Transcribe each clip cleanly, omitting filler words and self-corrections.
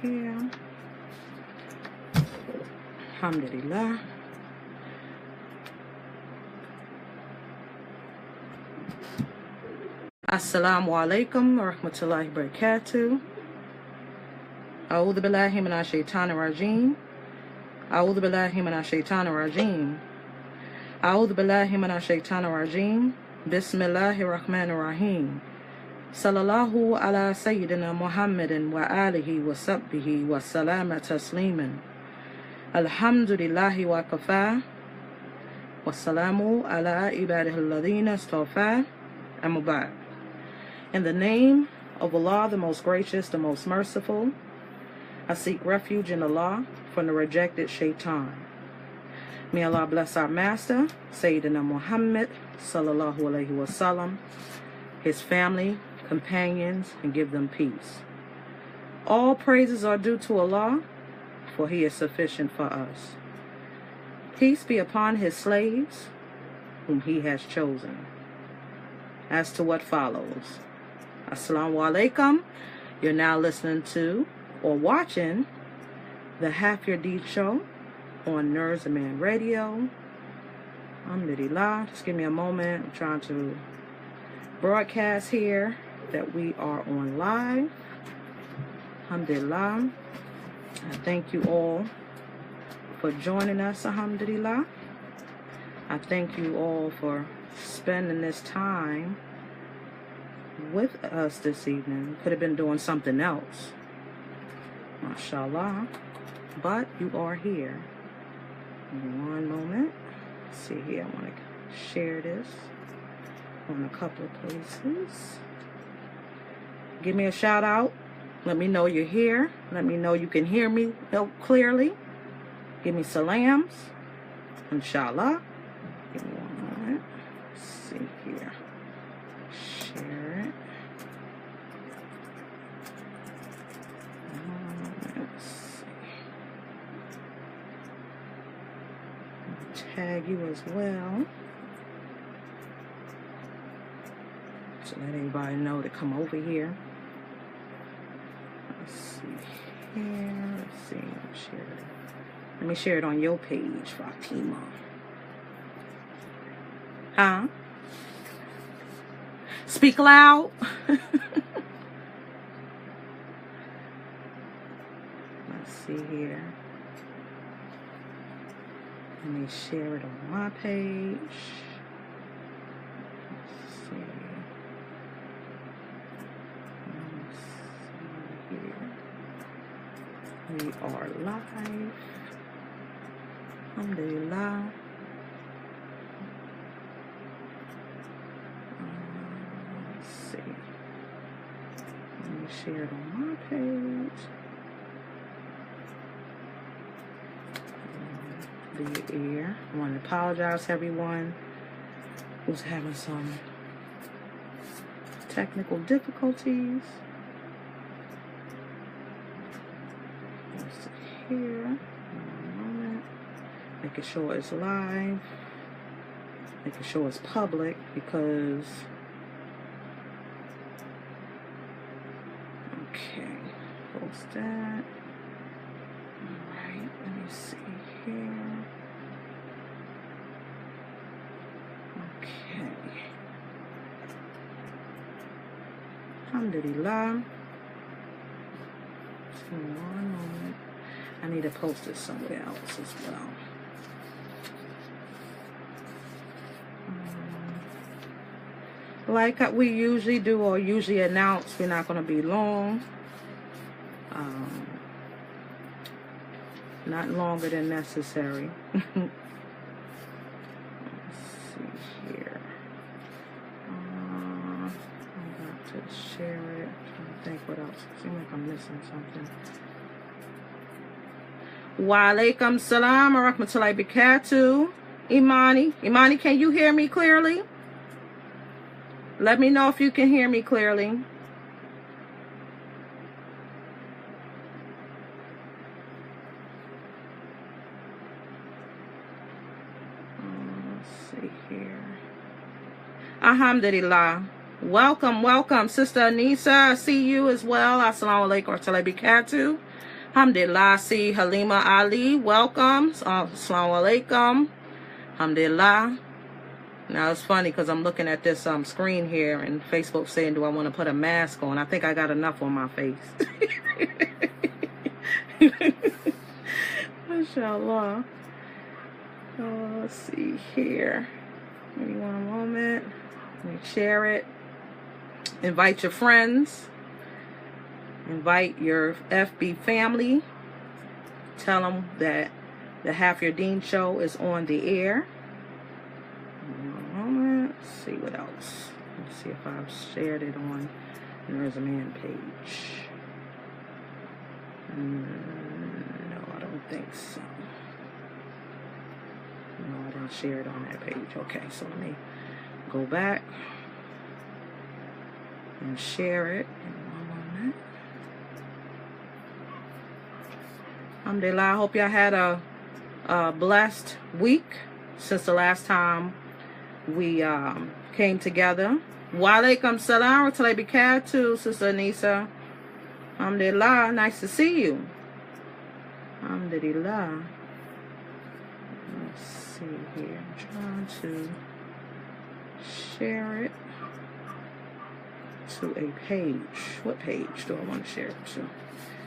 here. Alhamdulillah. Assalamu alaikum wa rahmatullahi wa barakatuh. A'udhu billahi minash shaitanir rajim. A'udhu billahi minash shaitanir rajim. A'udhu billahi minash shaitanir rajim. Bismillahir rahmanir rahim. Sallallahu ala sayyidina Muhammadin wa alihi wa sahbihi wa salama tasliman. Alhamdulillahi wa kafa. Wa salamu ala ibadihi alladhina istafa. Amma ba'd. In the name of Allah, the most gracious, the most merciful, I seek refuge in Allah from the rejected shaitan. May Allah bless our master, Sayyidina Muhammad, sallallahu alayhi wa sallam, his family, companions, and give them peace. All praises are due to Allah, for He is sufficient for us. Peace be upon His slaves, whom He has chosen. As to what follows, Assalamu alaikum. You're now listening to or watching the Half Your Deed show on Nerds and Man Radio. Alhamdulillah. Just give me a moment. I'm trying to broadcast here that we are on live. Alhamdulillah. I thank you all for joining us. Alhamdulillah. I thank you all for spending this time with us this evening. Could have been doing something else, mashallah, but you are here. One moment. Let's see here. I want to share this on a couple of places. Give me a shout out. Let me know you're here. Let me know you can hear me clearly. Give me salams, inshallah. Give me one moment. Let's see here. Share it. Let's see. I'll tag you as well, so let everybody know to come over here. Let's see here. Let's see. Share it. Let me share it on your page, Fatima. Huh? Speak loud. Let's see here. Let me share it on my page. Let's see. Let's see here. We are live. Alhamdulillah. Share it on my page. The air. I want to apologize to everyone who's having some technical difficulties. Let's see here. One moment. Making sure it's live. Making sure it's public because. Okay, post that. Alright, let me see here. Okay. Alhamdulillah. So one moment. I need to post it somewhere else as well. Like we usually do or usually announce, we're not going to be long. Not longer than necessary. Let's see here. I'm about to share it. I'm trying to think what else. Seems like I'm missing something. Wa alaikum salam wa rahmatullahi wa barakatuh. Imani, can you hear me clearly? Let me know if you can hear me clearly. Let's see here. Alhamdulillah. Welcome, welcome. Sister Anissa, I see you as well. Assalamu alaikum wa barakatuh. Alhamdulillah. See Halima Ali, welcome. Assalamu alaikum. Alhamdulillah. Now it's funny because I'm looking at this screen here and Facebook saying, do I want to put a mask on? I think I got enough on my face. Mashallah. Let's see here. Give me one moment. Let me share it. Invite your friends. Invite your FB family. Tell them that the Half Your Deen show is on the air. Let's see what else. Let's see if I've shared it on There's a Man page. No, I don't think so. No, I didn't share it on that page. Okay, so let me go back and share it in one moment. Alhamdulillah, I hope y'all had a blessed week since the last time we came together. Wa alaikum salam wa rahmatullahi wa barakatuh, Sister Anissa. Alhamdulillah, nice to see you. Alhamdulillah. Let's see here. I'm trying to share it to a page. What page do I want to share it to?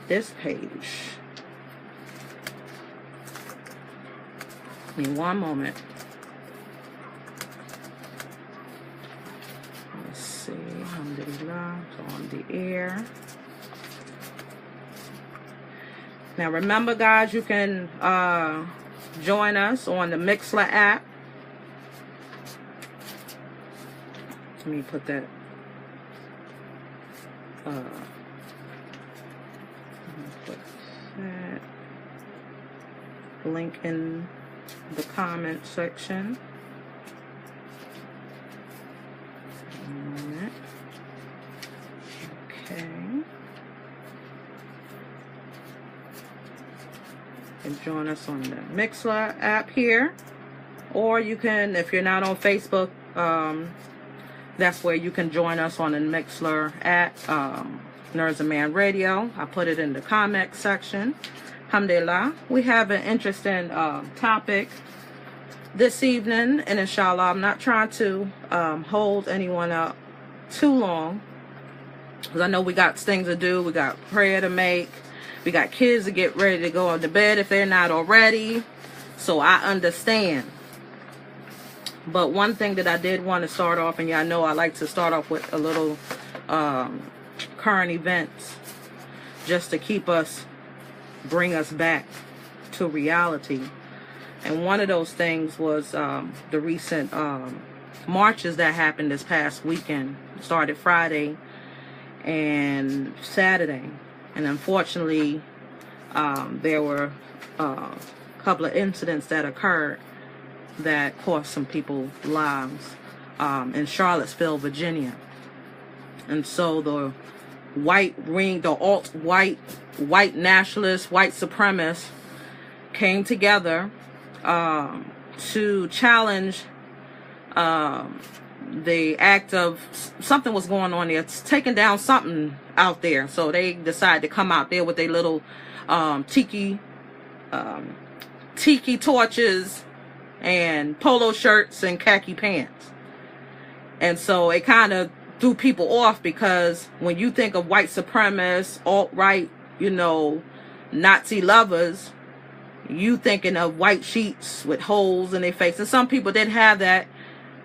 This page. Give me one moment. Let's see. Alhamdulillah. It's on the air. Now remember, guys, you can join us on the Mixler app. Let me put that link in the comment section. Okay. And join us on the Mixler app here, or you can, if you're not on Facebook, that's where you can join us on the Mixler at Nerds of Man Radio. I put it in the comment section. Alhamdulillah. We have an interesting topic this evening, and inshallah, I'm not trying to hold anyone up too long, because I know we got things to do. We got prayer to make. We got kids to get ready to go to bed if they're not already. So I understand. But one thing that I did want to start off, and y'all know I like to start off with a little current events, just to bring us back to reality. And one of those things was the recent marches that happened this past weekend. Started Friday and Saturday. And unfortunately, there were a couple of incidents that occurred that cost some people lives in Charlottesville, Virginia. And so the alt-white nationalists, white supremacists came together to challenge the act of something was going on there. It's taking down something out there. So they decided to come out there with their little tiki torches and polo shirts and khaki pants. And so it kind of threw people off, because when you think of white supremacists, alt-right, Nazi lovers, you thinking of white sheets with holes in their face. And some people did have that,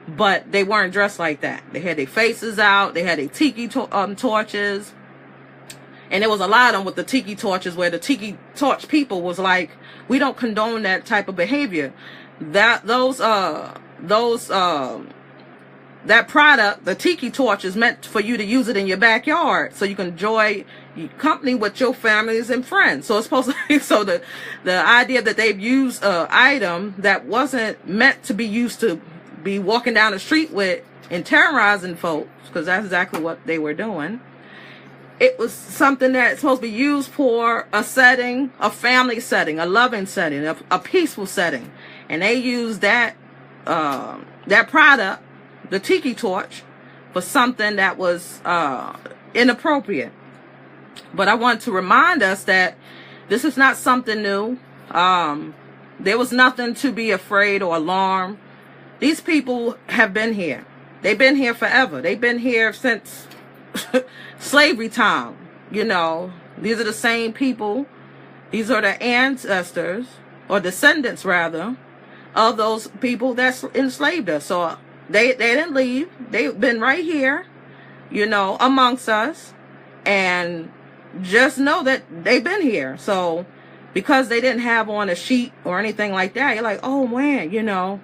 but they weren't dressed like that. They had their faces out. They had their tiki torches. And there was a lot of them with the tiki torches, where the tiki torch people was like, we don't condone that type of behavior. That product, the tiki torch, is meant for you to use it in your backyard, so you can enjoy company with your families and friends. So it's supposed to be, so the idea that they've used an item that wasn't meant to be used to be walking down the street with and terrorizing folks, because that's exactly what they were doing. It was something that's supposed to be used for a setting, a family setting, a loving setting, a peaceful setting. And they used that product, the tiki torch, for something that was inappropriate. But I want to remind us that this is not something new. There was nothing to be afraid or alarmed. These people have been here. They've been here forever. They've been here since slavery time. You know, these are the same people. These are the ancestors, or descendants rather, of those people that enslaved us. So they didn't leave. They've been right here, you know, amongst us. And just know that they've been here. So because they didn't have on a sheet or anything like that, you're like, oh man, you know,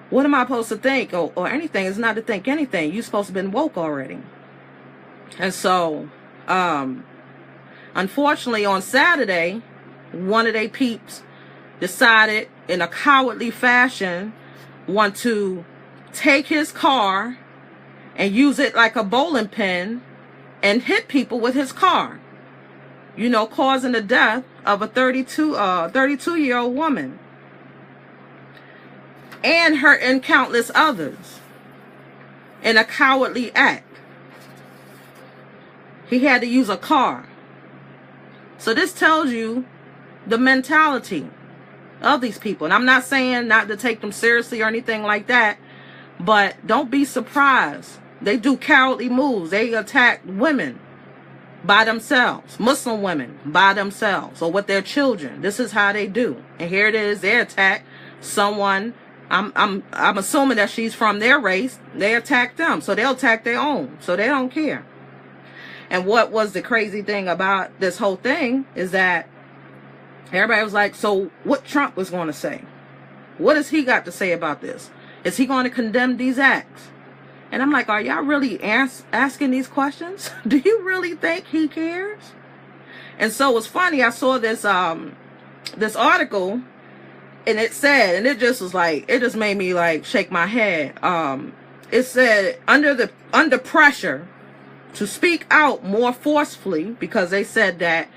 what am I supposed to think? Or anything. It's not to think anything. You're supposed to have been woke already. And so, unfortunately, on Saturday, one of their peeps decided in a cowardly fashion want to take his car and use it like a bowling pin and hit people with his car, you know, causing the death of a 32-year-old woman and countless others in a cowardly act. He had to use a car. So this tells you the mentality of these people. And I'm not saying not to take them seriously or anything like that, but don't be surprised. They do cowardly moves. They attack women by themselves, Muslim women by themselves, or with their children. This is how they do. And here it is, they attack someone. I'm assuming that she's from their race. They attack them, so they'll attack their own. So they don't care. And what was the crazy thing about this whole thing is that everybody was like, so what Trump was going to say? What has he got to say about this? Is he going to condemn these acts? And I'm like, are y'all really asking these questions? Do you really think he cares? And so it was funny. I saw this this article, and it said, and it just was like, it just made me like shake my head. It said under pressure to speak out more forcefully, because they said that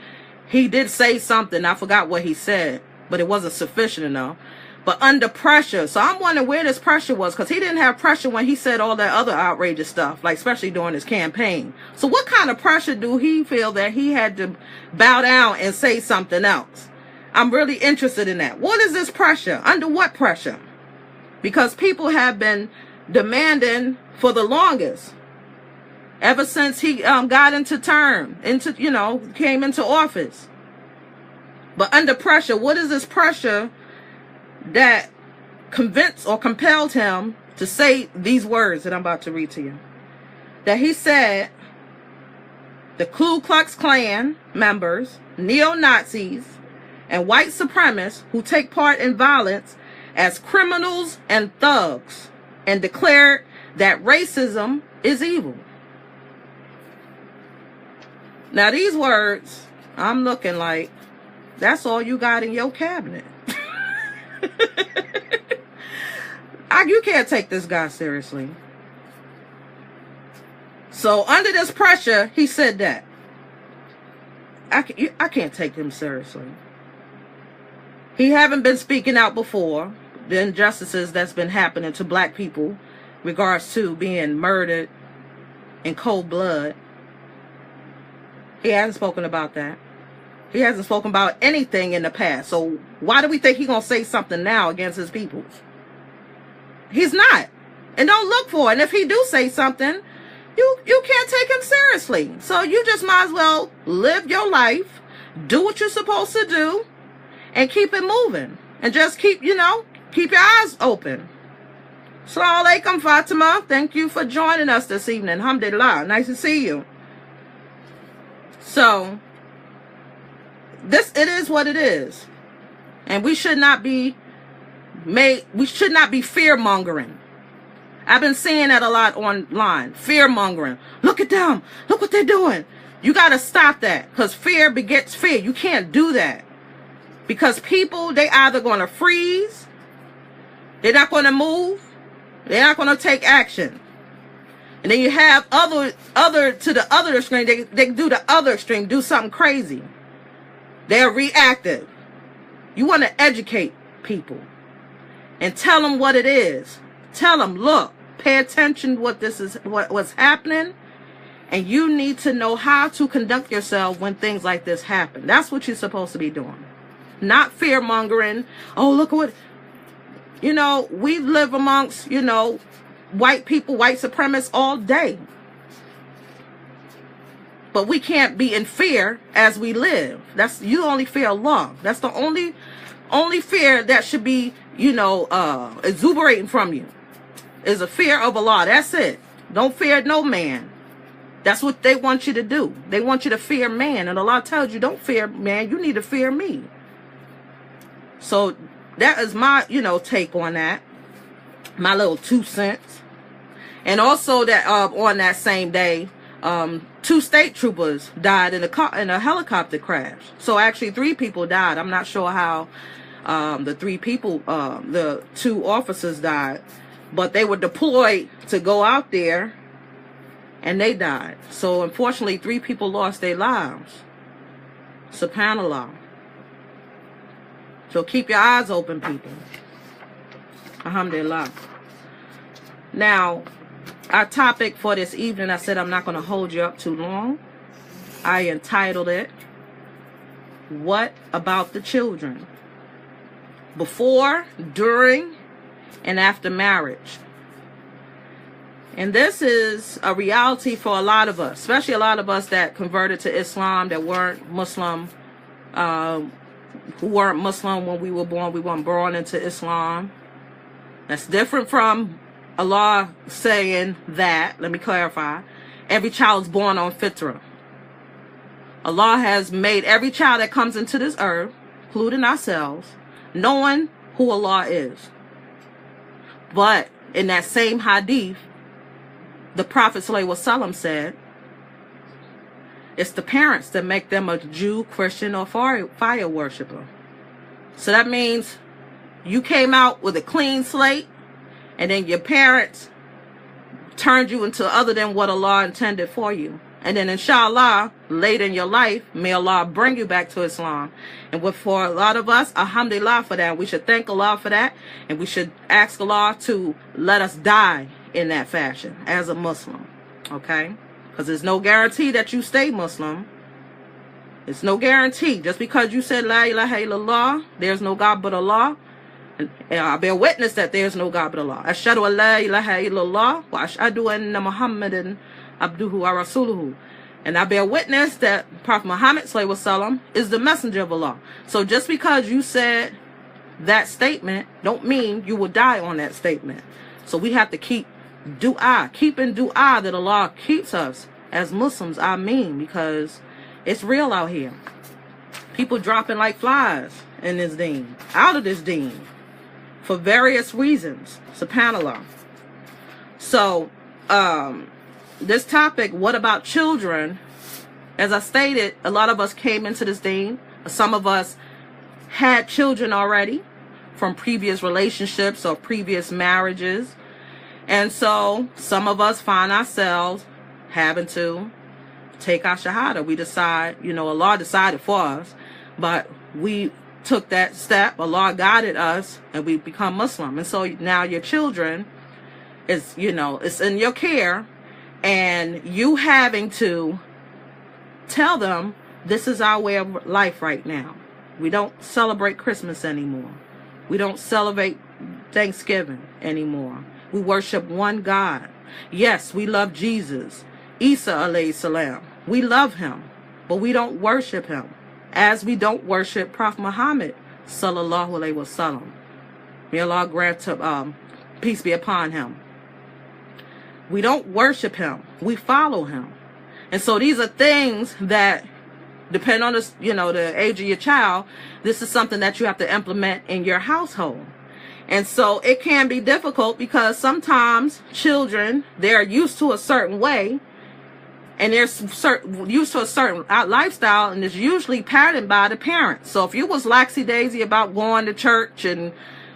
he did say something. I forgot what he said, but it wasn't sufficient enough. But under pressure. So I'm wondering where this pressure was, because he didn't have pressure when he said all that other outrageous stuff, like especially during his campaign. So what kind of pressure do he feel that he had to bow down and say something else? I'm really interested in that. What is this pressure? Under what pressure? Because people have been demanding for the longest, ever since he got came into office. But under pressure, what is this pressure that convinced or compelled him to say these words that I'm about to read to you? That he said, the Ku Klux Klan members, neo-Nazis, and white supremacists who take part in violence as criminals and thugs, and declared that racism is evil. Now these words, I'm looking like, that's all you got in your cabinet. You can't take this guy seriously. So under this pressure, he said that. I can't take him seriously. He haven't been speaking out before the injustices that's been happening to black people, regards to being murdered in cold blood. He hasn't spoken about that. He hasn't spoken about anything in the past. So why do we think he's going to say something now against his people? He's not. And don't look for it. And if he do say something, you can't take him seriously. So you just might as well live your life, do what you're supposed to do, and keep it moving. And just keep your eyes open. Assalamu alaikum, Fatima. Thank you for joining us this evening. Alhamdulillah. Nice to see you. So it is what it is. And we should not be fear mongering. I've been seeing that a lot online. Fear mongering. Look at them. Look what they're doing. You got to stop that, because fear begets fear. You can't do that, because people, they either going to freeze, they're not going to move, they're not going to take action. And then you have other to the other extreme. They do the other extreme, do something crazy. They're reactive. You want to educate people and tell them what it is. Tell them, look, pay attention to what's happening, and you need to know how to conduct yourself when things like this happen. That's what you're supposed to be doing. Not fear mongering. Oh, look at what, we live amongst, white people, white supremacists all day. But we can't be in fear as we live. You only fear Allah. That's the only fear that should be, exuberating from you, is a fear of Allah. That's it. Don't fear no man. That's what they want you to do. They want you to fear man. And Allah tells you, don't fear man. You need to fear me. So that is my, take on that. My little 2 cents. And also that on that same day, 2 state troopers died in a helicopter crash. So actually 3 people died. I'm not sure how the 2 officers died. But they were deployed to go out there, and they died. So unfortunately 3 people lost their lives. SubhanAllah. So keep your eyes open, people. Alhamdulillah. Now, our topic for this evening, I said I'm not going to hold you up too long. I entitled it, What About the Children? Before, during, and after marriage. And this is a reality for a lot of us, especially a lot of us that converted to Islam, that weren't Muslim, who weren't Muslim when we were born. We weren't born into Islam. That's different from Allah saying that, let me clarify, every child is born on fitrah. Allah has made every child that comes into this earth, including ourselves, knowing who Allah is. But in that same hadith, the Prophet ﷺ said, it's the parents that make them a Jew, Christian, or fire worshiper. So that means you came out with a clean slate, and then your parents turned you into other than what Allah intended for you. And then inshallah, later in your life, may Allah bring you back to Islam. And for a lot of us, alhamdulillah for that. We should thank Allah for that. And we should ask Allah to let us die in that fashion as a Muslim. Okay? Because there's no guarantee that you stay Muslim. It's no guarantee. Just because you said La ilaha illallah, there's no God but Allah. And I bear witness that there's no God but Allah. Ashhadu an la ilaha illallah wa ashhadu anna Muhammadan abduhu wa rasuluhu. And I bear witness that Prophet Muhammad sallallahu alaihi wasallam is the messenger of Allah. So just because you said that statement don't mean you will die on that statement. So we have to keep keeping dua that Allah keeps us as Muslims. I mean, because it's real out here. People dropping like flies in this deen, out of this deen, for various reasons. SubhanAllah. So, this topic, what about children? As I stated, a lot of us came into this deen. Some of us had children already from previous relationships or previous marriages. And so some of us find ourselves having to take our shahada. We decide, Allah decided for us, but we took that step. Allah guided us, and we become Muslim. And so now your children is, it's in your care, and you having to tell them this is our way of life right now. We don't celebrate Christmas anymore. We don't celebrate Thanksgiving anymore. We worship one God. Yes, we love Jesus, Isa alayhi salam. We love him, but we don't worship him as we don't worship Prophet Muhammad sallallahu alaihi wasallam. May Allah grant peace be upon him. We don't worship him. We follow him. And so these are things that depend on the age of your child. This is something that you have to implement in your household. And so it can be difficult because sometimes children, they're used to a certain way, and they're used to a certain lifestyle, and it's usually patterned by the parents. So if you was laxy-daisy about going to church and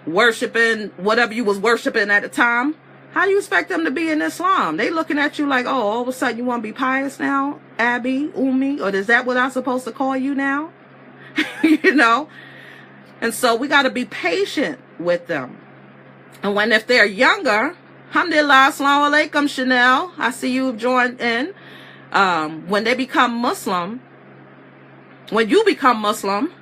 worshiping whatever you was worshiping at the time, how do you expect them to be in Islam? They looking at you like, oh, all of a sudden you want to be pious now, Abby, Umi, or is that what I'm supposed to call you now? And so we got to be patient with them. And if they're younger, Alhamdulillah, assalamu alaikum, Chanel. I see you've joined in. When they become Muslim, when you become Muslim,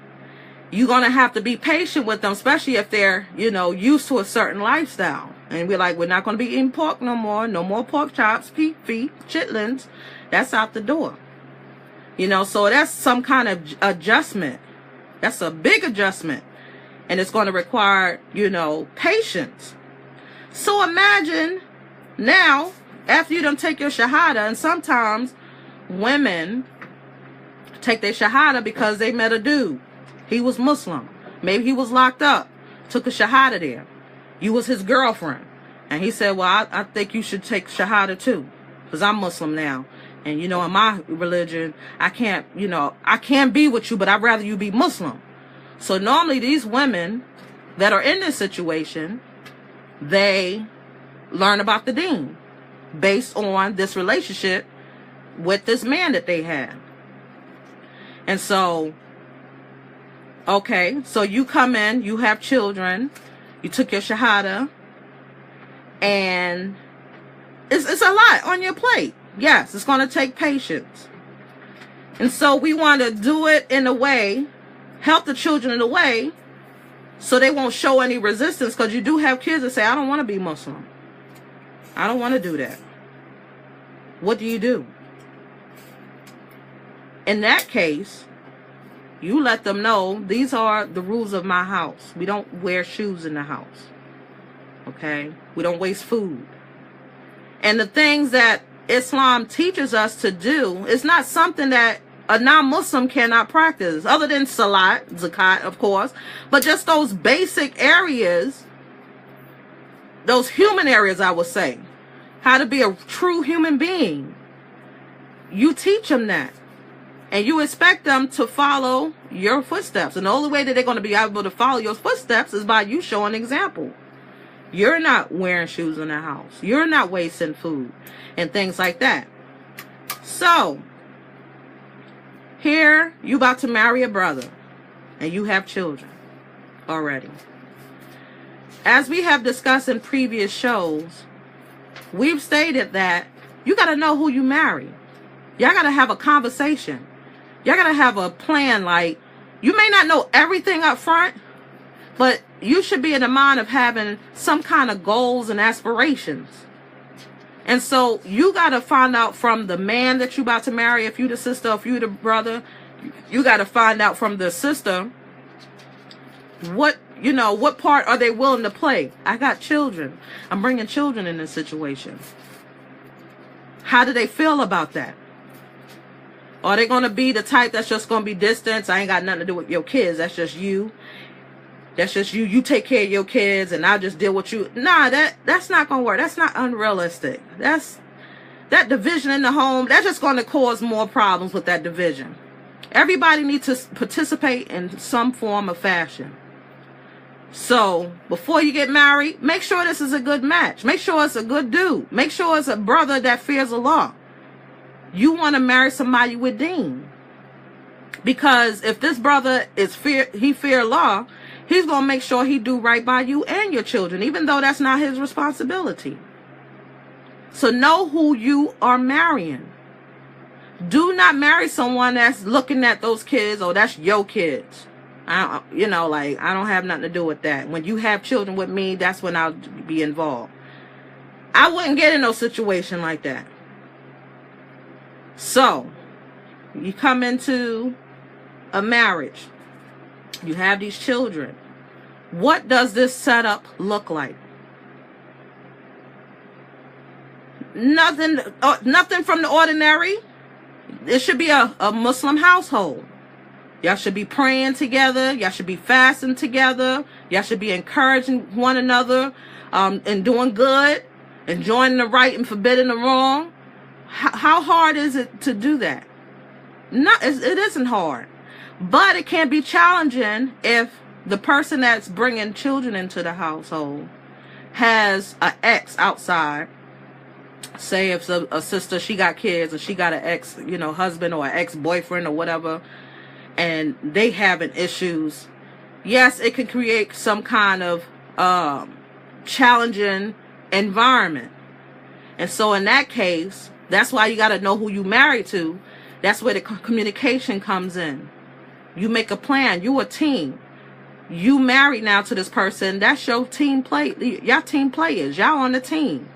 you're going to have to be patient with them, especially if they're, used to a certain lifestyle. And we're like, we're not going to be eating pork no more. No more pork chops, pig feet, chitlins. That's out the door. So that's some kind of adjustment. That's a big adjustment. And it's going to require, patience. So imagine now, after you done take your shahada, and sometimes women take their shahada because they met a dude. He was Muslim. Maybe he was locked up. Took a shahada there. You was his girlfriend. And he said, well, I think you should take shahada too. Because I'm Muslim now. And, in my religion, I can't be with you, but I'd rather you be Muslim. So normally these women that are in this situation, they learn about the deen based on this relationship with this man that they have. And so, okay, so you come in, you have children, you took your shahada, and it's a lot on your plate. Yes, it's going to take patience. And so we want to do it in a way, help the children in a way, so they won't show any resistance, because you do have kids that say, I don't want to be Muslim. I don't want to do that. What do you do? In that case, you let them know, these are the rules of my house. We don't wear shoes in the house. Okay? We don't waste food. And the things that Islam teaches us to do is not something that a non-Muslim cannot practice, other than salat, zakat, of course, but just those basic areas, those human areas, I would say, how to be a true human being. You teach them that, and you expect them to follow your footsteps. And the only way that they're going to be able to follow your footsteps is by you showing example. You're not wearing shoes in the house. You're not wasting food and things like that. So, here, you about to marry a brother, and you have children already. As we have discussed in previous shows, we've stated that you got to know who you marry. Y'all got to have a conversation. Y'all got to have a plan. Like, you may not know everything up front, but you should be in the mind of having some kind of goals and aspirations. And so you got to find out from the man that you about to marry, if you the sister, if you the brother, you got to find out from the sister what part are they willing to play. I got children. I'm bringing children in this situation. How do they feel about that? Are they going to be the type that's just going to be distant? I ain't got nothing to do with your kids. That's just you. That's just you. You take care of your kids, and I'll just deal with you. Nah, that's not going to work. That's not unrealistic. That division in the home, that's just going to cause more problems with that division. Everybody needs to participate in some form of fashion. So, before you get married, make sure this is a good match. Make sure it's a good dude. Make sure it's a brother that fears Allah. You want to marry somebody with deen. Because if this brother fear Allah, he's going to make sure he do right by you and your children, even though that's not his responsibility. So know who you are marrying. Do not marry someone that's looking at those kids, or that's your kids. I don't have nothing to do with that. When you have children with me, that's when I'll be involved. I wouldn't get in no situation like that. So, you come into a marriage. You have these children. What does this setup look like? Nothing from the ordinary. It should be a Muslim household. Y'all should be praying together. Y'all should be fasting together. Y'all should be encouraging one another and doing good, enjoying the right and forbidding the wrong. How hard is it to do that? It isn't hard. But it can be challenging if the person that's bringing children into the household has an ex outside. Say if a sister, she got kids and she got an ex, husband or an ex-boyfriend or whatever, and they having issues. Yes, it can create some kind of challenging environment. And so in that case, that's why you got to know who you married to. That's where the communication comes in. You make a plan. You a team. You married now to this person. That's your team play. Y'all team players. Y'all on the team.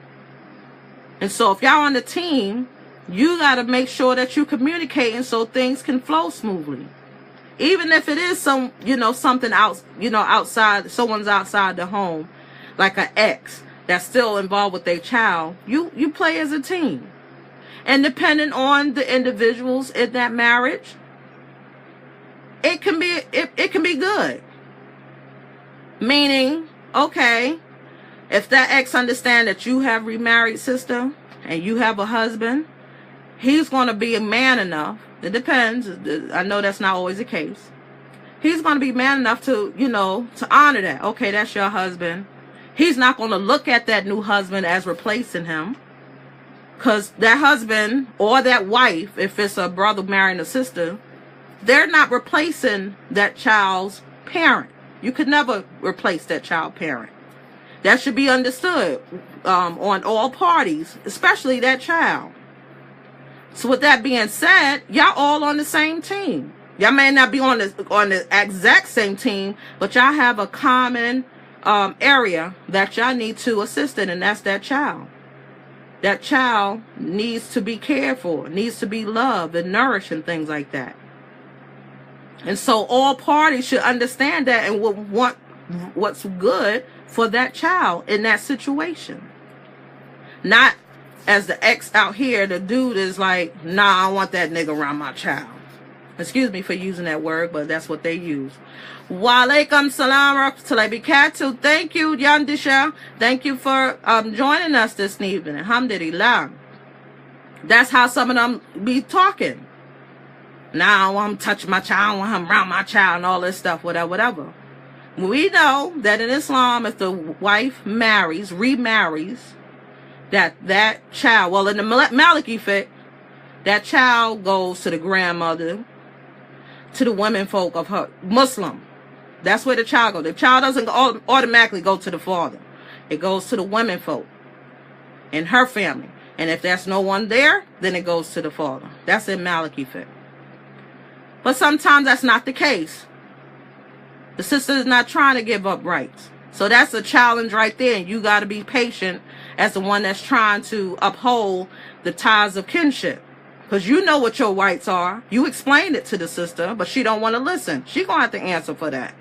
And so if y'all on the team, you got to make sure that you're communicating so things can flow smoothly. Even if it is some, something out, outside, someone's outside the home, like an ex that's still involved with their child, you play as a team. And depending on the individuals in that marriage, it can be good. Meaning, okay, if that ex understand that you have remarried, sister, and you have a husband, he's going to be a man enough. It depends. I know that's not always the case. He's going to be man enough to, to honor that. Okay, that's your husband. He's not going to look at that new husband as replacing him. Because that husband or that wife, if it's a brother marrying a sister, they're not replacing that child's parent. You could never replace that child parent. That should be understood on all parties, especially that child. So with that being said, y'all all on the same team. Y'all may not be on the exact same team, but y'all have a common area that y'all need to assist in, and that's that child. That child needs to be cared for, needs to be loved and nourished and things like that. And so all parties should understand that and will want what's good for that child in that situation. Not as the ex out here, the dude is like, nah, I want that nigga around my child. Excuse me for using that word, but that's what they use. Wa alaikum salam wa rahmatullahi wa barakatuh. Thank you, Yandisha. Thank you for joining us this evening. Alhamdulillah. That's how some of them be talking. Now I want him to touch my child, I want him around my child and all this stuff, whatever. We know that in Islam, if the wife remarries, that child, well, in the Maliki fiqh, that child goes to the grandmother, to the women folk of her Muslim. That's where the child goes. The child doesn't automatically go to the father. It goes to the women folk in her family. And if there's no one there, then it goes to the father. That's in Maliki fiqh. But sometimes that's not the case. The sister is not trying to give up rights. So that's a challenge right there. And you got to be patient as the one that's trying to uphold the ties of kinship. Because you know what your rights are. You explained it to the sister, but she don't want to listen. She going to have to answer for that.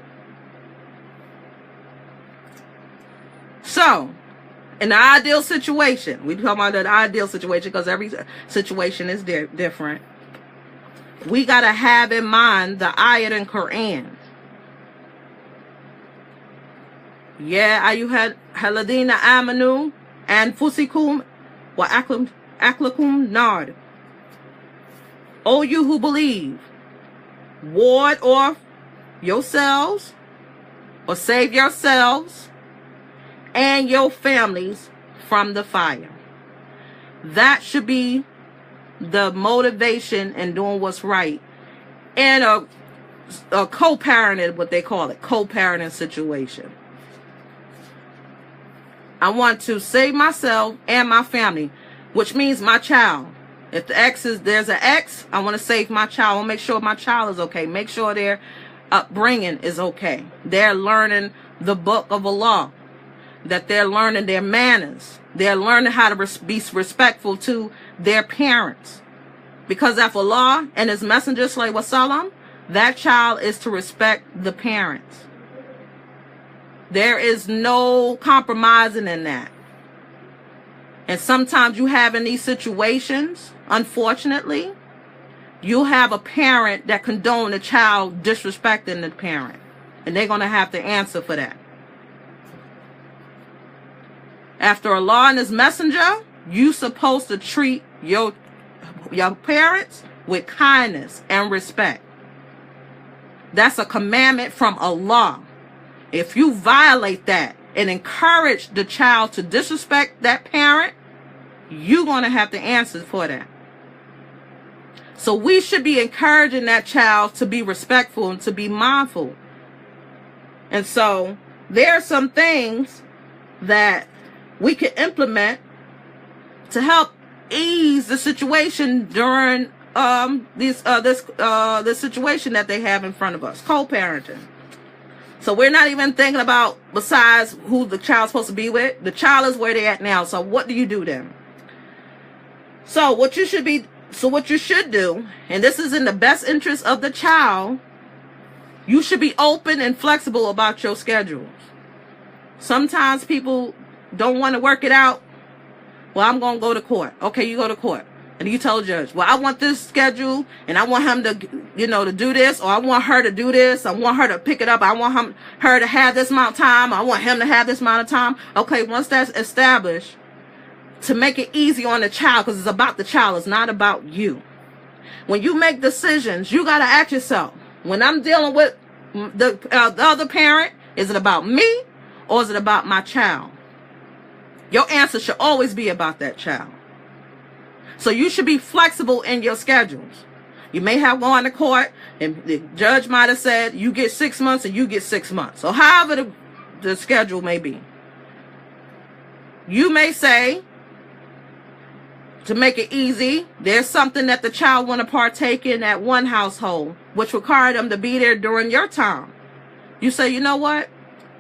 So, in the ideal situation, we talk about the ideal situation because every situation is different. We got to have in mind the ayat in Quran. Yeah, ayyuhal ladina amanu anfusikum wa aklakum nar. O you who believe, ward off yourselves or save yourselves and your families from the fire. That should be the motivation in doing what's right in a co-parented, what they call it, co-parenting situation. I want to save myself and my family, which means my child. If there's an ex, I want to save my child. I want to make sure my child is okay. Make sure their upbringing is okay. They're learning the book of Allah. That they're learning their manners. They're learning how to be respectful to their parents. Because if Allah and His Messenger, sallallahu alaihi wasallam, that child is to respect the parents. There is no compromising in that. And sometimes you have in these situations, unfortunately, you'll have a parent that condone a child disrespecting the parent. And they're going to have to answer for that. After Allah and His Messenger, you're supposed to treat your parents with kindness and respect. That's a commandment from Allah. If you violate that and encourage the child to disrespect that parent, you're going to have to answer for that. So we should be encouraging that child to be respectful and to be mindful. And so there are some things that we can implement to help ease the situation during this situation that they have in front of us, co-parenting. So we're not even thinking about besides who the child's supposed to be with. The child is where they're at now. So what do you do then? So what you should do, and this is in the best interest of the child, you should be open and flexible about your schedules. Sometimes people don't want to work it out. Well, I'm going to go to court. Okay, you go to court. And you tell the judge, well, I want this schedule, and I want him to, to do this, or I want her to do this. I want her to pick it up. I want her to have this amount of time. I want him to have this amount of time. Okay, once that's established, to make it easy on the child, because it's about the child. It's not about you. When you make decisions, you got to ask yourself, when I'm dealing with the other parent, is it about me or is it about my child? Your answer should always be about that child. So you should be flexible in your schedules. You may have gone to court and the judge might have said you get 6 months and you get 6 months. So however the schedule may be. You may say, to make it easy, there's something that the child want to partake in at one household, which require them to be there during your time. You say, you know what?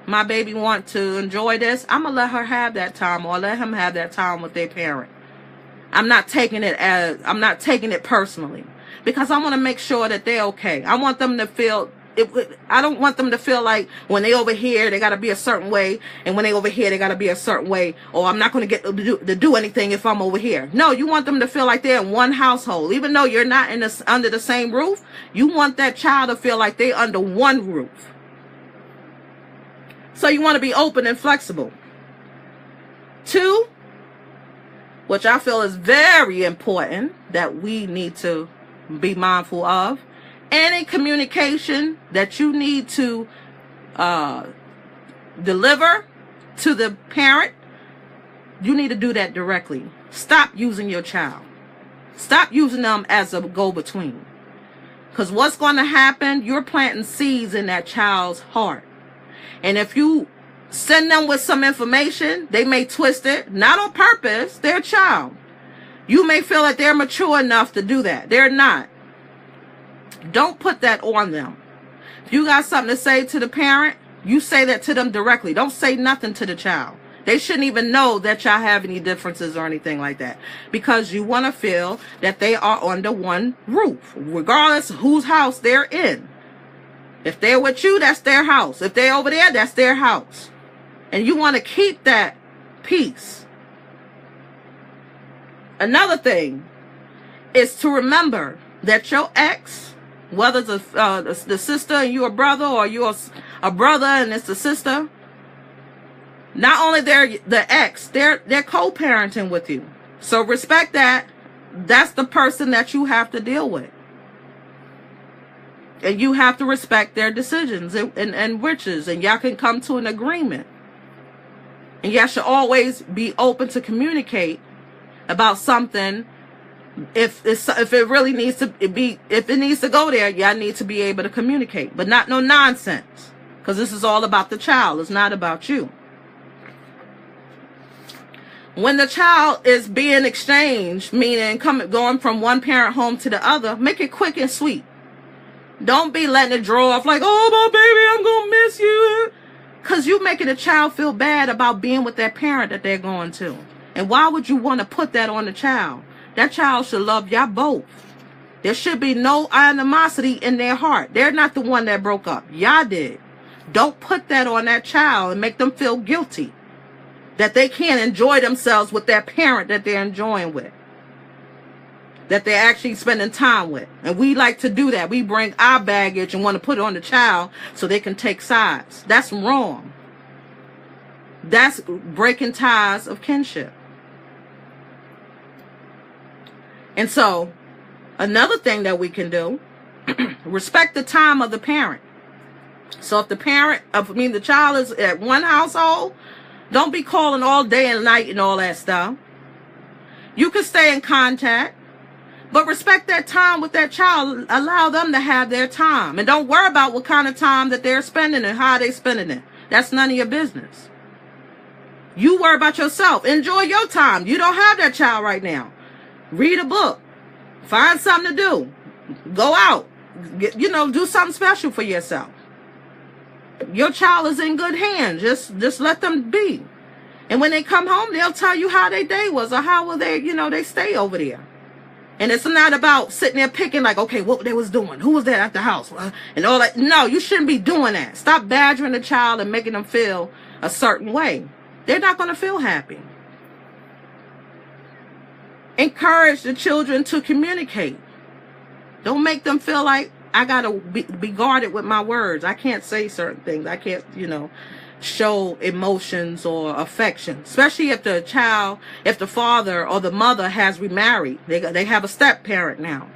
My baby want to enjoy this. I'm going to let her have that time, or let him have that time with their parent. I'm not taking it personally, because I want to make sure that they're okay. I want them to feel I don't want them to feel like when they over here they got to be a certain way, and when they over here they got to be a certain way, or I'm not going to get to do anything if I'm over here. No, you want them to feel like they're in one household, even though you're not under the same roof. You want that child to feel like they're under one roof. So you want to be open and flexible. 2, which I feel is very important that we need to be mindful of, any communication that you need to deliver to the parent, you need to do that directly. Stop using your child. Stop using them as a go-between. Because what's going to happen, you're planting seeds in that child's heart. And if you send them with some information, they may twist it, not on purpose. They're a child. You may feel that they're mature enough to do that. They're not. Don't put that on them. If you got something to say to the parent, you say that to them directly. Don't say nothing to the child. They shouldn't even know that y'all have any differences or anything like that, because you want to feel that they are under one roof, regardless of whose house they're in. If they're with you, that's their house. If they're over there, that's their house. And you want to keep that peace. Another thing is to remember that your ex, whether it's the sister and you're a brother, or you're a brother and it's the sister, not only they're the ex, they're co-parenting with you. So respect that. That's the person that you have to deal with. And you have to respect their decisions and wishes, and y'all can come to an agreement. And y'all should always be open to communicate about something. If it really needs to be, if it needs to go there, y'all need to be able to communicate, but not no nonsense, because this is all about the child. It's not about you. When the child is being exchanged, meaning going from one parent home to the other, make it quick and sweet. Don't be letting it draw off like, oh, my baby, I'm going to miss you. Because you're making a child feel bad about being with that parent that they're going to. And why would you want to put that on the child? That child should love y'all both. There should be no animosity in their heart. They're not the one that broke up. Y'all did. Don't put that on that child and make them feel guilty that they can't enjoy themselves with that parent that they're enjoying with, that they're actually spending time with. And we like to do that. We bring our baggage and want to put it on the child so they can take sides. That's wrong. That's breaking ties of kinship. And so, another thing that we can do, respect the time of the parent. So if the child is at one household, don't be calling all day and night and all that stuff. You can stay in contact, but respect that time with that child. Allow them to have their time. And don't worry about what kind of time that they're spending and how they're spending it. That's none of your business. You worry about yourself. Enjoy your time. You don't have that child right now. Read a book. Find something to do. Go out. Do something special for yourself. Your child is in good hands. Just let them be. And when they come home, they'll tell you how their day was or how will they, they stay over there. And it's not about sitting there picking like, okay, what they was doing. Who was that at the house? And all that. No, you shouldn't be doing that. Stop badgering the child and making them feel a certain way. They're not going to feel happy. Encourage the children to communicate. Don't make them feel like I got to be guarded with my words. I can't say certain things. I can't, show emotions or affection. Especially if the father or the mother has remarried. They have a step parent now.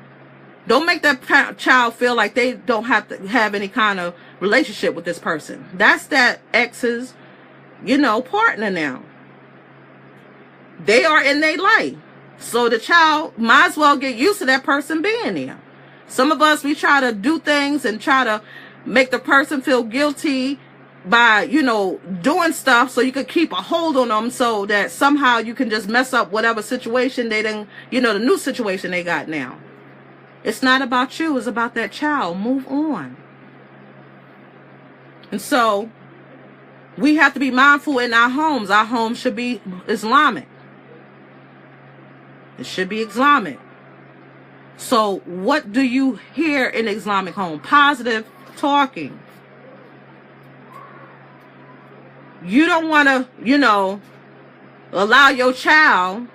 Don't make that child feel like they don't have to have any kind of relationship with this person. That's that ex's, partner now. They are in their life. So the child might as well get used to that person being there. Some of us, we try to do things and try to make the person feel guilty by, doing stuff so you could keep a hold on them so that somehow you can just mess up whatever situation they didn't, the new situation they got now. It's not about you. It's about that child. Move on. And so we have to be mindful in our homes. Our home should be Islamic. It should be Islamic. So what do you hear in Islamic home? Positive talking. You don't want to, allow your child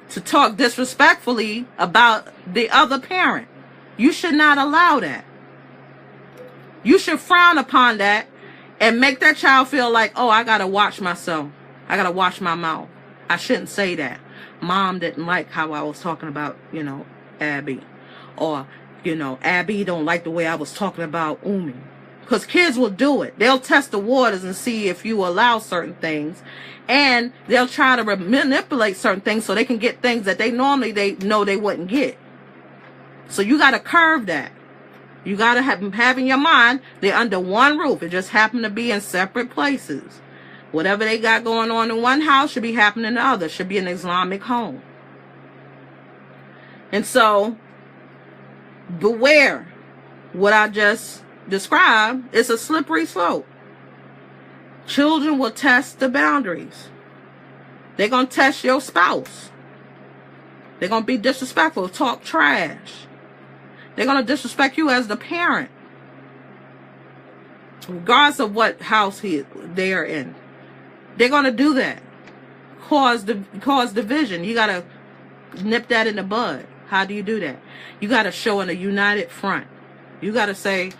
to talk disrespectfully about the other parent. You should not allow that. You should frown upon that and make that child feel like, oh, I got to watch myself. I got to watch my mouth. I shouldn't say that. Mom didn't like how I was talking about, Abby. Or, Abby don't like the way I was talking about Umi. Because kids will do it. They'll test the waters and see if you allow certain things. And they'll try to manipulate certain things so they can get things that they know they wouldn't get. So you got to curve that. You got to have in your mind, they're under one roof. It just happened to be in separate places. Whatever they got going on in one house should be happening in the other. Should be an Islamic home. And so, beware what I just described. It's a slippery slope. Children will test the boundaries. They're going to test your spouse. They're going to be disrespectful, talk trash. They're going to disrespect you as the parent, regardless of what house they are in. They're going to do that. Cause division. You got to nip that in the bud. How do you do that? You got to show in a united front. You got to say,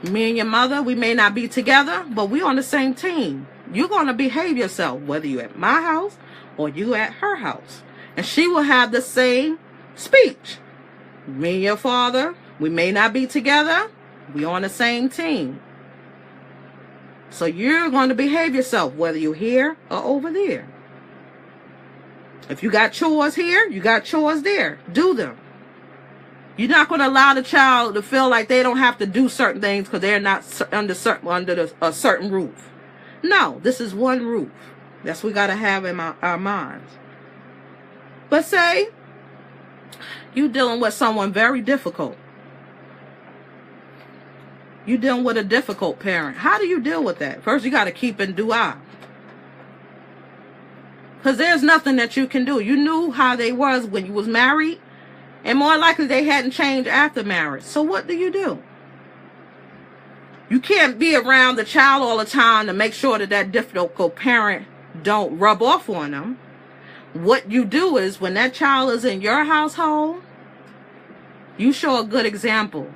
me and your mother, we may not be together, but we on the same team. You're going to behave yourself, whether you're at my house or you at her house. And she will have the same speech. Me and your father, we may not be together. We on the same team. So you're going to behave yourself, whether you're here or over there. If you got chores here, you got chores there. Do them. You're not going to allow the child to feel like they don't have to do certain things because they're not under a certain roof. No, this is one roof. That's what we got to have in our minds. But say you're dealing with someone very difficult. You're dealing with a difficult parent. How do you deal with that? First, you got to keep in dua. Because there's nothing that you can do. You knew how they was when you was married. And more likely they hadn't changed after marriage. So what do? You can't be around the child all the time to make sure that difficult parent don't rub off on them. What you do is when that child is in your household, you show a good example.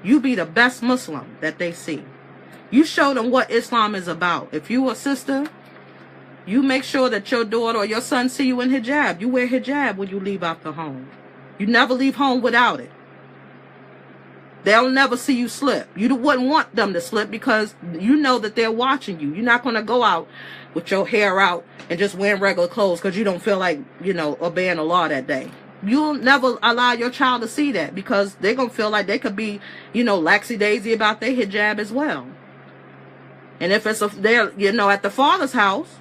You be the best Muslim that they see. You show them what Islam is about. If you a sister, you make sure that your daughter or your son see you in hijab. You wear hijab when you leave out the home. You never leave home without it. They'll never see you slip. You wouldn't want them to slip because you know that they're watching you. You're not going to go out with your hair out and just wearing regular clothes because you don't feel like, obeying the law that day. You'll never allow your child to see that because they're going to feel like they could be, laxy-daisy about their hijab as well. And if they're, at the father's house,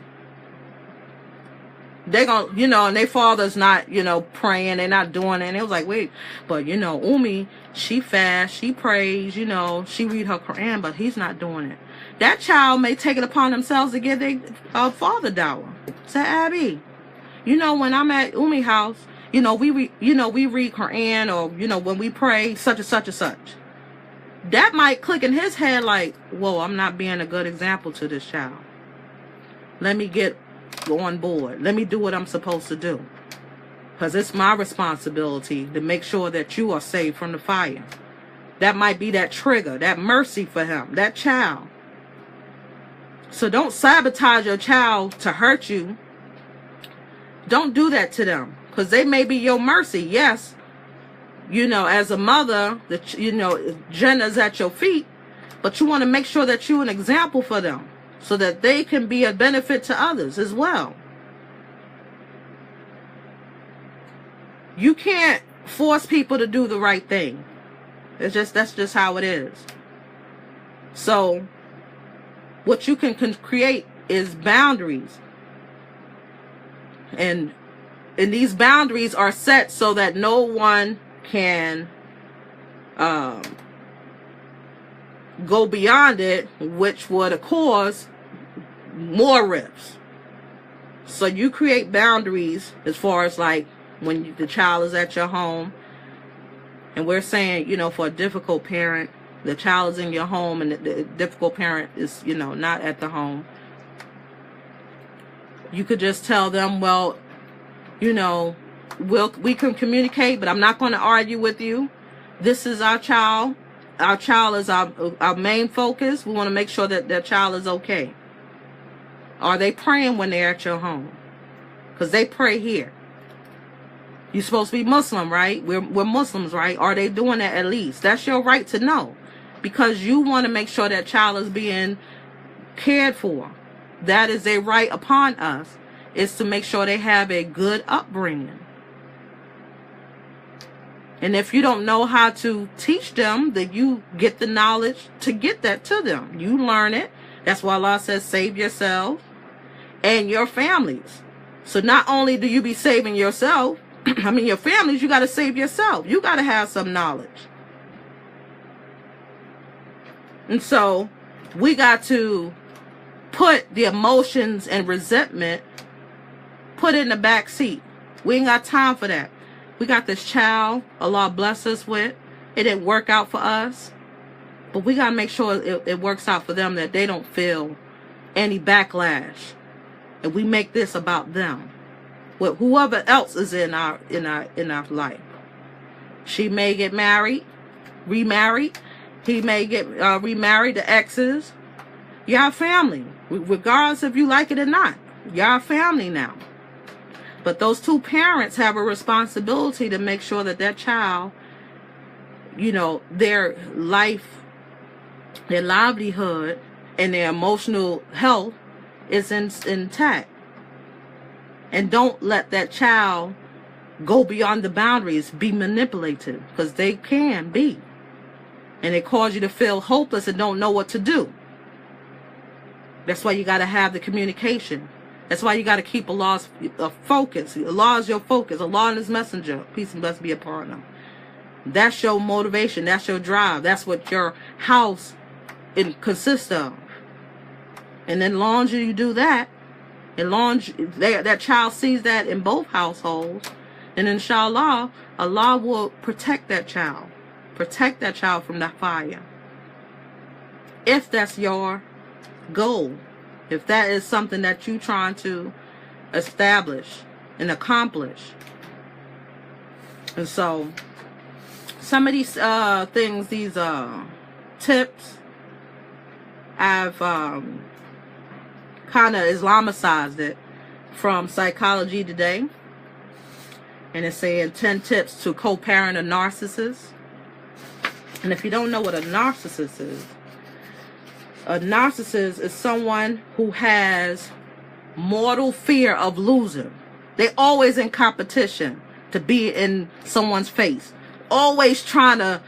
They gonna, and their father's not, praying, they're not doing it. And it was like, wait, but Umi, she fasts, she prays, she read her Quran, but he's not doing it. That child may take it upon themselves to give their father dower. Say, Abby, when I'm at Umi house, we read Quran, or when we pray such and such and such. That might click in his head like, whoa, I'm not being a good example to this child. Let me get on board. Let me do what I'm supposed to do. Because it's my responsibility to make sure that you are saved from the fire. That might be that trigger, that mercy for him, that child. So don't sabotage your child to hurt you. Don't do that to them. Because they may be your mercy. Yes, as a mother, Jenna's at your feet. But you want to make sure that you're an example for them, so that they can be a benefit to others as well. You can't force people to do the right thing. That's just how it is. So what you can create is boundaries. And these boundaries are set so that no one can go beyond it, which would cause more rifts. So you create boundaries as far as like when the child is at your home, and we're saying, for a difficult parent, the child is in your home and the difficult parent is, not at the home. You could just tell them, well, we can communicate, but I'm not going to argue with you. This is our child. Our child is our main focus. We want to make sure that their child is okay. Are they praying when they're at your home? Because they pray here. You're supposed to be Muslim, right? We're Muslims, right? Are they doing that at least? That's your right to know. Because you want to make sure that child is being cared for. That is a right upon us, is to make sure they have a good upbringing. And if you don't know how to teach them, then you get the knowledge to get that to them. You learn it. That's why Allah says, save yourself and your families. So not only do you be saving yourself, your families, you got to save yourself. You got to have some knowledge. And so we got to put the emotions and resentment, put it in the back seat. We ain't got time for that. We got this child Allah bless us with. It didn't work out for us. But we got to make sure it works out for them, that they don't feel any backlash. And we make this about them. With whoever else is in our life. She may get married, remarried. He may get remarried, the exes. Y'all family. Regardless if you like it or not. Y'all family now. But those two parents have a responsibility to make sure that their child, their life, their livelihood, and their emotional health is intact. And don't let that child go beyond the boundaries, be manipulated, because they can be. And it cause you to feel hopeless and don't know what to do. That's why you got to have the communication. That's why you got to keep Allah's focus. Allah is your focus. Allah and His messenger, peace and blessings be upon them. That's your motivation. That's your drive. That's what your house consists of. And then long as you do that, and long as that child sees that in both households, then inshallah, Allah will protect that child. Protect that child from that fire. If that's your goal. If that is something that you're trying to establish and accomplish. And so, some of these things, these tips, I've kind of Islamicized it from Psychology Today. And it's saying 10 tips to co-parent a narcissist. And if you don't know what a narcissist is someone who has mortal fear of losing. They're always in competition to be in someone's face. Always trying to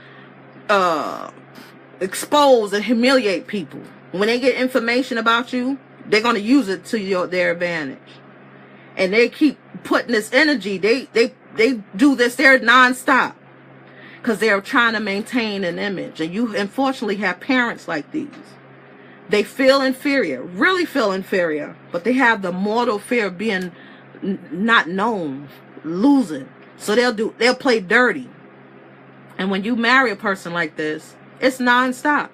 expose and humiliate people. When they get information about you, they're going to use it to their advantage. and they keep putting this energy. They do this. They're nonstop because they're trying to maintain an image. And you unfortunately have parents like these. They feel inferior, really feel inferior, but they have the mortal fear of being not known, losing. So they'll play dirty. And when you marry a person like this, it's nonstop.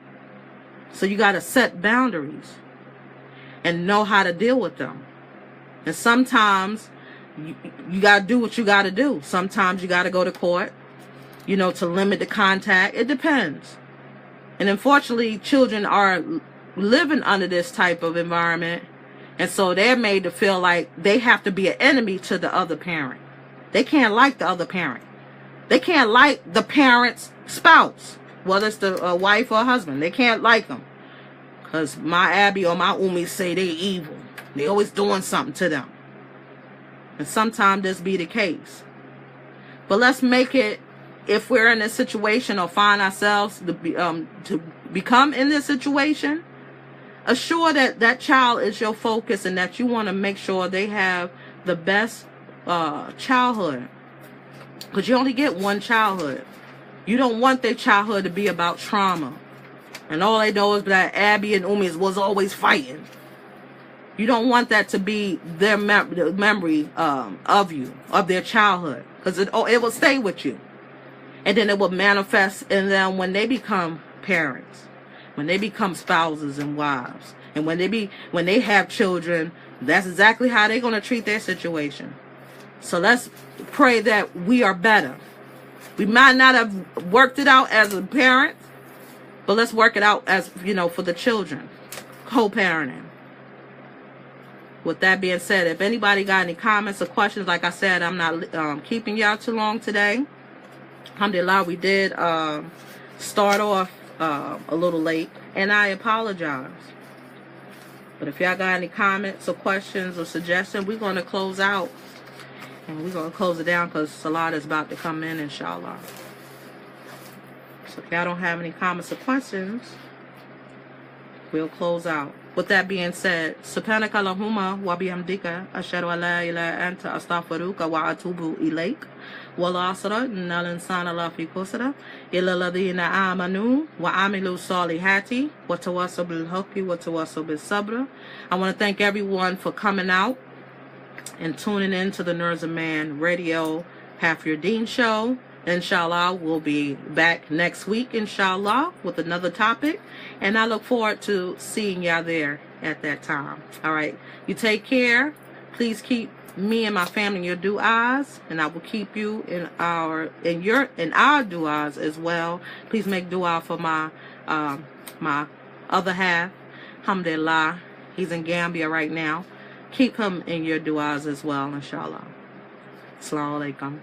So you got to set boundaries and know how to deal with them. And sometimes you got to do what you got to do. Sometimes you got to go to court, you know, to limit the contact. It depends. And unfortunately, children are living under this type of environment. And so they're made to feel like they have to be an enemy to the other parent. They can't like the other parent. They can't like the parent's spouse, whether it's the wife or husband. They can't like them. Because my Abby or my Umi say they evil. They always doing something to them. And sometimes this be the case. But let's make it, if we're in this situation or find ourselves to become in this situation, assure that that child is your focus and that you want to make sure they have the best childhood. Because you only get one childhood. You don't want their childhood to be about trauma. And all they know is that Abby and Umi was always fighting. You don't want that to be their memory of you, of their childhood. Because it will stay with you. And then it will manifest in them when they become parents. When they become spouses and wives. And when they have children, that's exactly how they're going to treat their situation. So let's pray that we are better. We might not have worked it out as a parent, but let's work it out as, you know, for the children. Co-parenting. With that being said, if anybody got any comments or questions, like I said, I'm not keeping y'all too long today. Alhamdulillah, we did start off a little late, and I apologize. But if y'all got any comments or questions or suggestions, we're going to close out. And we're going to close it down because Salat is about to come in, inshallah. So if y'all don't have any comments or questions, we'll close out. With that being said, Subhanaka Allahumma wa bihamdika ashhadu an la ilaha anta astaghfiruka wa atubu ilayk. Wal asra innal insana lafi khusr illa alladhina amanu wa amilu salihati wa tawassaw bil haqqi wa tawassaw bis sabr. I want to thank everyone for coming out and tuning in to the Nerves of Man Radio Half Your Deen show. Inshallah, we'll be back next week, inshallah, with another topic. And I look forward to seeing y'all there at that time. All right. You take care. Please keep me and my family in your du'as, and I will keep you in our du'as as well. Please make du'a for my my other half. Alhamdulillah. He's in Gambia right now. Keep him in your du'as as well, inshallah. Assalamu alaikum.